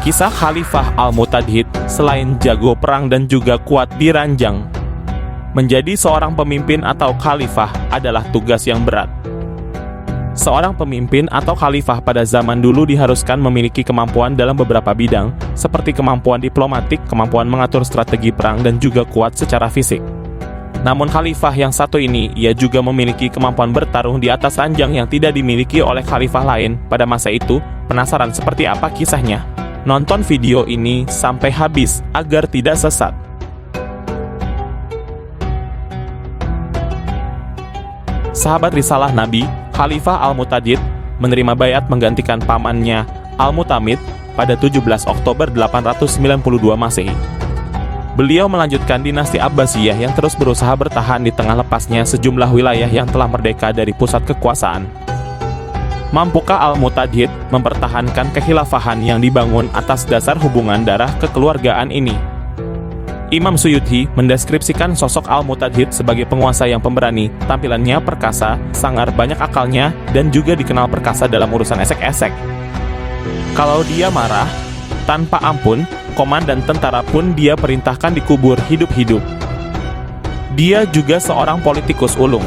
Kisah Khalifah Al-Mu'tadid selain jago perang dan juga kuat di ranjang, menjadi seorang pemimpin atau khalifah adalah tugas yang berat. Seorang pemimpin atau khalifah pada zaman dulu diharuskan memiliki kemampuan dalam beberapa bidang, seperti kemampuan diplomatik, kemampuan mengatur strategi perang, dan juga kuat secara fisik. Namun khalifah yang satu ini, ia juga memiliki kemampuan bertarung di atas ranjang yang tidak dimiliki oleh khalifah lain pada masa itu. Penasaran seperti apa kisahnya? Nonton video ini sampai habis agar tidak sesat. Sahabat risalah Nabi, Khalifah Al-Mu'tadid menerima baiat menggantikan pamannya Al-Mu'tamid pada 17 Oktober 892 Masehi. Beliau melanjutkan dinasti Abbasiyah yang terus berusaha bertahan di tengah lepasnya sejumlah wilayah yang telah merdeka dari pusat kekuasaan. Mampukah Al-Mu'tadid mempertahankan kekhilafahan yang dibangun atas dasar hubungan darah kekeluargaan ini? Imam Suyuti mendeskripsikan sosok Al-Mu'tadid sebagai penguasa yang pemberani, tampilannya perkasa, sangar, banyak akalnya, dan juga dikenal perkasa dalam urusan esek-esek. Kalau dia marah, tanpa ampun, komandan tentara pun dia perintahkan dikubur hidup-hidup. Dia juga seorang politikus ulung.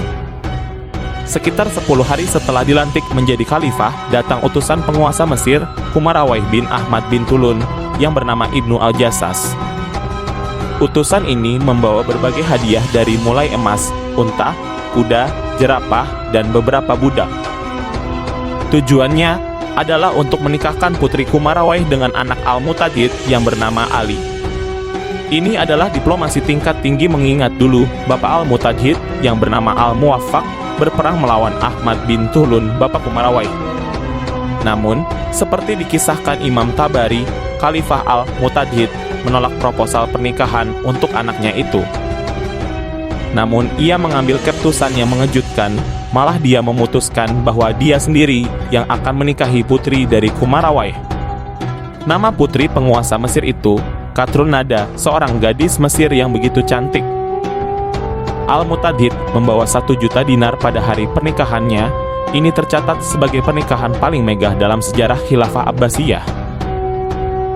Sekitar 10 hari setelah dilantik menjadi khalifah, datang utusan penguasa Mesir, Kumarawayh bin Ahmad bin Tulun, yang bernama Ibnu Al-Jassas. Utusan ini membawa berbagai hadiah dari mulai emas, unta, kuda, jerapah, dan beberapa budak. Tujuannya adalah untuk menikahkan putri Kumarawayh dengan anak Al-Mu'tadid yang bernama Ali. Ini adalah diplomasi tingkat tinggi mengingat dulu bapak Al-Mu'tadid yang bernama Al-Muwaffaq berperang melawan Ahmad bin Tulun, bapak Kumarawayh. Namun, seperti dikisahkan Imam Tabari, Khalifah Al-Mu'tadid menolak proposal pernikahan untuk anaknya itu. Namun, ia mengambil keputusan yang mengejutkan, malah dia memutuskan bahwa dia sendiri yang akan menikahi putri dari Kumarawayh. Nama putri penguasa Mesir itu, Qatrunada, seorang gadis Mesir yang begitu cantik. Al-Mu'tadid membawa 1 juta dinar pada hari pernikahannya. Ini tercatat sebagai pernikahan paling megah dalam sejarah Khilafah Abbasiyah.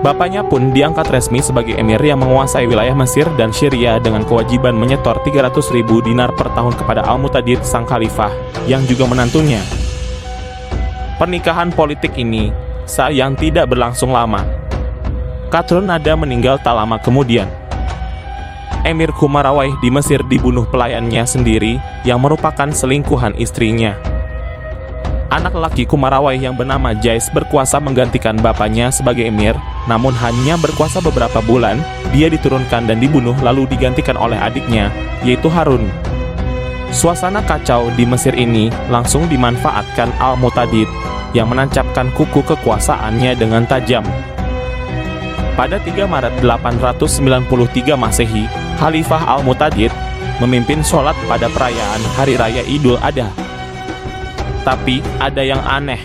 Bapaknya pun diangkat resmi sebagai emir yang menguasai wilayah Mesir dan Syria dengan kewajiban menyetor 300.000 dinar per tahun kepada Al-Mu'tadid sang khalifah yang juga menantunya. Pernikahan politik ini sayang tidak berlangsung lama. Qatrunada meninggal tak lama kemudian. Emir Kumarawayh di Mesir dibunuh pelayannya sendiri yang merupakan selingkuhan istrinya. Anak laki Kumarawayh yang bernama Jais berkuasa menggantikan bapaknya sebagai emir, namun hanya berkuasa beberapa bulan, dia diturunkan dan dibunuh lalu digantikan oleh adiknya, yaitu Harun. Suasana kacau di Mesir ini langsung dimanfaatkan Al-Mu'tadid yang menancapkan kuku kekuasaannya dengan tajam. Pada 3 Maret 893 Masehi, Khalifah Al-Mu'tadid memimpin sholat pada perayaan Hari Raya Idul Adha. Tapi ada yang aneh.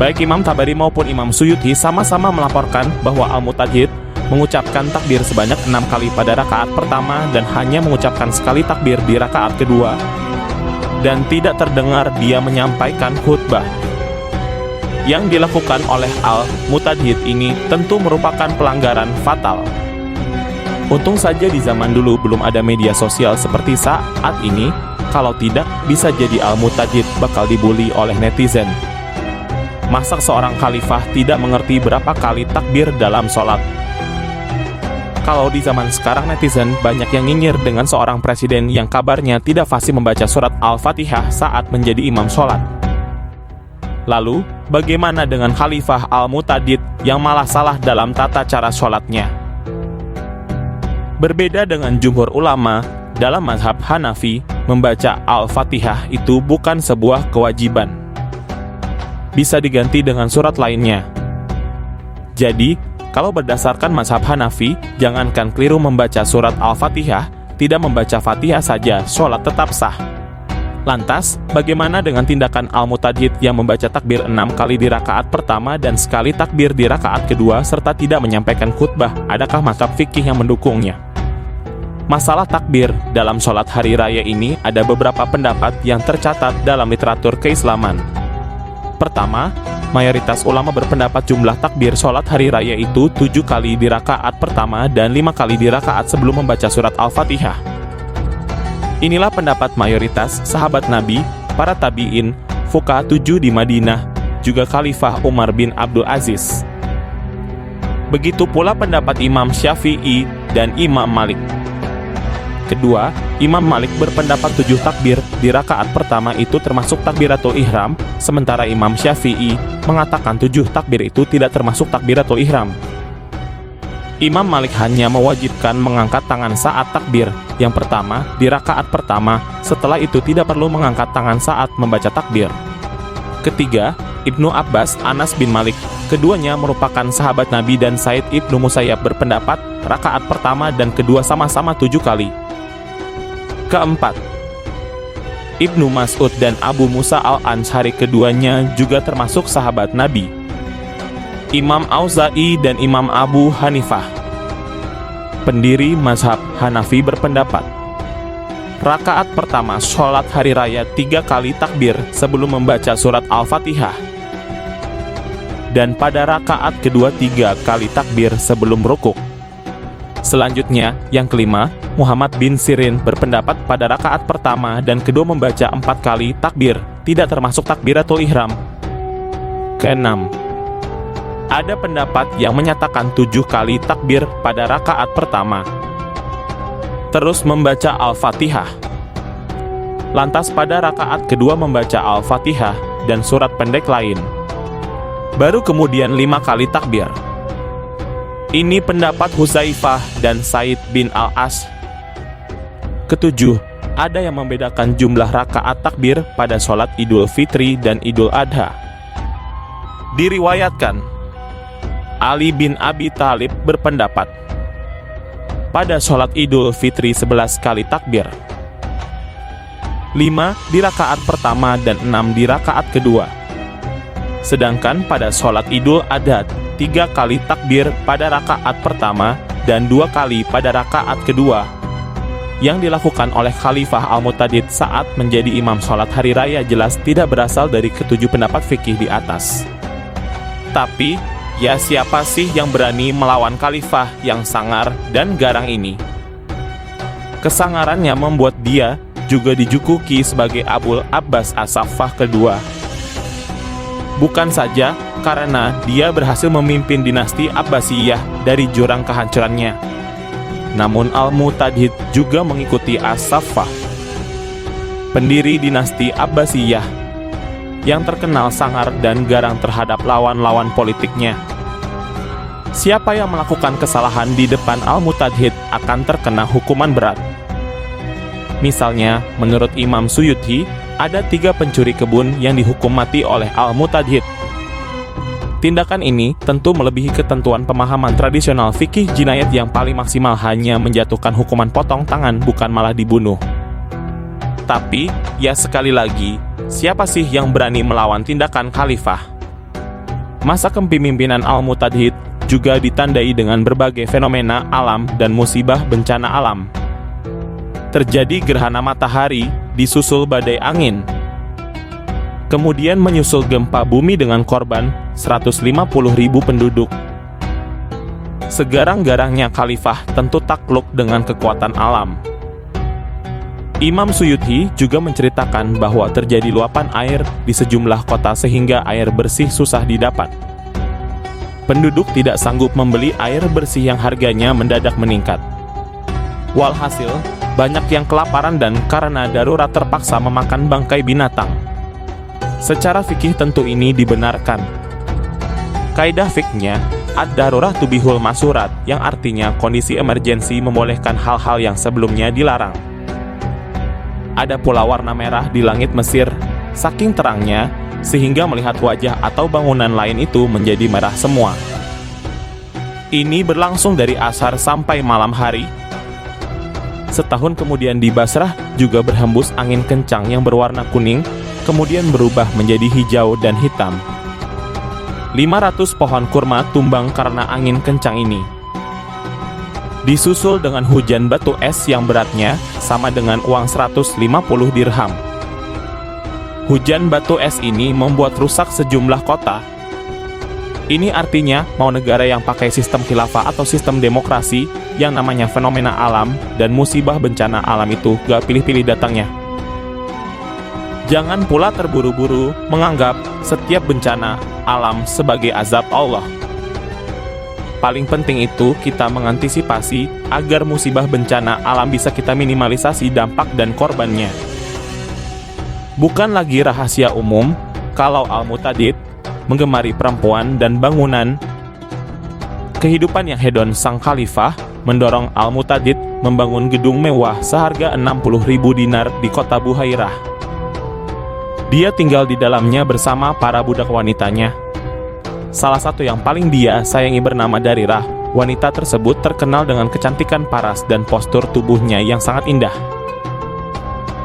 Baik Imam Tabari maupun Imam Suyuti sama-sama melaporkan bahwa Al-Mu'tadid mengucapkan takbir sebanyak 6 kali pada rakaat pertama dan hanya mengucapkan sekali takbir di rakaat kedua. Dan tidak terdengar dia menyampaikan khutbah. Yang dilakukan oleh Al-Mu'tadid ini tentu merupakan pelanggaran fatal. Untung saja di zaman dulu belum ada media sosial seperti saat ini. Kalau tidak, bisa jadi Al-Mu'tadid bakal dibully oleh netizen. Masa seorang khalifah tidak mengerti berapa kali takbir dalam sholat? Kalau di zaman sekarang netizen banyak yang nyinyir dengan seorang presiden yang kabarnya tidak fasih membaca surat Al-Fatihah saat menjadi imam sholat. Lalu, bagaimana dengan Khalifah Al-Mu'tadid yang malah salah dalam tata cara sholatnya? Berbeda dengan jumhur ulama, dalam mazhab Hanafi, membaca Al-Fatihah itu bukan sebuah kewajiban. Bisa diganti dengan surat lainnya. Jadi, kalau berdasarkan mazhab Hanafi, jangankan keliru membaca surat Al-Fatihah, tidak membaca Fatihah saja, sholat tetap sah. Lantas, bagaimana dengan tindakan Al-Mu'tadid yang membaca takbir 6 kali di rakaat pertama dan sekali takbir di rakaat kedua serta tidak menyampaikan khutbah? Adakah mazhab fikih yang mendukungnya? Masalah takbir dalam sholat hari raya ini ada beberapa pendapat yang tercatat dalam literatur keislaman. Pertama, mayoritas ulama berpendapat jumlah takbir sholat hari raya itu 7 kali di rakaat pertama dan 5 kali di rakaat sebelum membaca surat Al-Fatihah. Inilah pendapat mayoritas sahabat Nabi, para tabi'in, fuqaha 7 di Madinah, juga Khalifah Umar bin Abdul Aziz. Begitu pula pendapat Imam Syafi'i dan Imam Malik. Kedua, Imam Malik berpendapat 7 takbir di rakaat pertama itu termasuk takbiratul ihram, sementara Imam Syafi'i mengatakan 7 takbir itu tidak termasuk takbiratul ihram. Imam Malik hanya mewajibkan mengangkat tangan saat takbir yang pertama di rakaat pertama, setelah itu tidak perlu mengangkat tangan saat membaca takbir. Ketiga, Ibnu Abbas, Anas bin Malik, keduanya merupakan sahabat Nabi, dan Said Ibnu Musayyab berpendapat rakaat pertama dan kedua sama-sama 7 kali. Keempat, Ibnu Mas'ud dan Abu Musa al-Anshari, keduanya juga termasuk sahabat Nabi. Imam Auza'i dan Imam Abu Hanifah, pendiri mazhab Hanafi, berpendapat rakaat pertama sholat hari raya 3 kali takbir sebelum membaca surat Al-Fatihah, dan pada rakaat kedua 3 kali takbir sebelum rukuk. Selanjutnya, yang kelima, Muhammad bin Sirin berpendapat pada rakaat pertama dan kedua membaca 4 kali takbir, tidak termasuk takbiratul ihram. Keenam, ada pendapat yang menyatakan 7 kali takbir pada rakaat pertama, terus membaca Al-Fatihah. Lantas pada rakaat kedua membaca Al-Fatihah dan surat pendek lain. Baru kemudian 5 kali takbir. Ini pendapat Huzaifah dan Said bin Al-As. Ketujuh, ada yang membedakan jumlah rakaat takbir pada sholat Idul Fitri dan Idul Adha. Diriwayatkan, Ali bin Abi Thalib berpendapat, pada sholat Idul Fitri 11 kali takbir, 5 di rakaat pertama dan 6 di rakaat kedua. Sedangkan pada sholat Idul Adha 3 kali takbir pada rakaat pertama dan 2 kali pada rakaat kedua, yang dilakukan oleh Khalifah Al-Mu'tadid saat menjadi imam sholat hari raya jelas tidak berasal dari ketujuh pendapat fikih di atas. Tapi, ya siapa sih yang berani melawan Khalifah yang sangar dan garang ini? Kesangarannya membuat dia juga dijuluki sebagai Abul Abbas As-Saffah kedua. Bukan saja karena dia berhasil memimpin dinasti Abbasiyah dari jurang kehancurannya, namun Al-Mu'tadid juga mengikuti As-Saffah, pendiri dinasti Abbasiyah, yang terkenal sangar dan garang terhadap lawan-lawan politiknya. Siapa yang melakukan kesalahan di depan Al-Mu'tadid akan terkena hukuman berat. Misalnya, menurut Imam Suyuti, ada 3 pencuri kebun yang dihukum mati oleh Al-Mu'tadid. Tindakan ini tentu melebihi ketentuan pemahaman tradisional fikih jinayat yang paling maksimal hanya menjatuhkan hukuman potong tangan, bukan malah dibunuh. Tapi, ya sekali lagi, siapa sih yang berani melawan tindakan khalifah? Masa kepemimpinan Al-Mu'tadid juga ditandai dengan berbagai fenomena alam dan musibah bencana alam. Terjadi gerhana matahari, disusul badai angin. Kemudian menyusul gempa bumi dengan korban 150.000 penduduk. Segarang-garangnya khalifah tentu takluk dengan kekuatan alam. Imam Suyuti juga menceritakan bahwa terjadi luapan air di sejumlah kota sehingga air bersih susah didapat. Penduduk tidak sanggup membeli air bersih yang harganya mendadak meningkat. Walhasil, banyak yang kelaparan dan karena darurat terpaksa memakan bangkai binatang. Secara fikih tentu ini dibenarkan. Kaidah fikihnya, ad-darurat tubihul masurat, yang artinya kondisi emergensi membolehkan hal-hal yang sebelumnya dilarang. Ada pula warna merah di langit Mesir, saking terangnya, sehingga melihat wajah atau bangunan lain itu menjadi merah semua. Ini berlangsung dari asar sampai malam hari. Setahun kemudian di Basrah juga berhembus angin kencang yang berwarna kuning, kemudian berubah menjadi hijau dan hitam. 500 pohon kurma tumbang karena angin kencang ini. Disusul dengan hujan batu es yang beratnya sama dengan uang 150 dirham. Hujan batu es ini membuat rusak sejumlah kota, Ini artinya mau negara yang pakai sistem khilafah atau sistem demokrasi yang namanya fenomena alam dan musibah bencana alam itu gak pilih-pilih datangnya. Jangan pula terburu-buru menganggap setiap bencana alam sebagai azab Allah. Paling penting itu kita mengantisipasi agar musibah bencana alam bisa kita minimalisasi dampak dan korbannya. Bukan lagi rahasia umum kalau Al-Mu'tadid menggemari perempuan dan bangunan. Kehidupan yang hedon sang khalifah mendorong Al-Mu'tadid membangun gedung mewah seharga 60.000 dinar di kota Buhairah. Dia tinggal di dalamnya bersama para budak wanitanya. Salah satu yang paling dia sayangi bernama Darirah. Wanita tersebut terkenal dengan kecantikan paras dan postur tubuhnya yang sangat indah.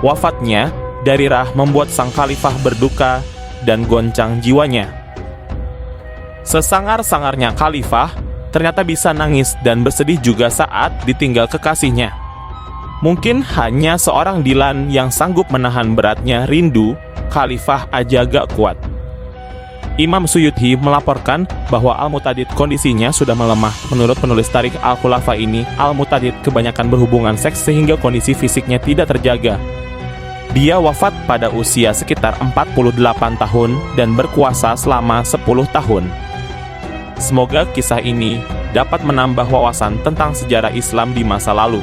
Wafatnya, Darirah membuat sang khalifah berduka dan goncang jiwanya. Sesangar-sangarnya khalifah ternyata bisa nangis dan bersedih juga saat ditinggal kekasihnya. Mungkin hanya seorang Dilan yang sanggup menahan beratnya rindu khalifah aja gak kuat. Imam Suyuti melaporkan bahwa Al-Mu'tadid kondisinya sudah melemah. Menurut penulis Tarikh Al-Khulafa ini, Al-Mu'tadid kebanyakan berhubungan seks sehingga kondisi fisiknya tidak terjaga. Dia wafat pada usia sekitar 48 tahun dan berkuasa selama 10 tahun. Semoga kisah ini dapat menambah wawasan tentang sejarah Islam di masa lalu.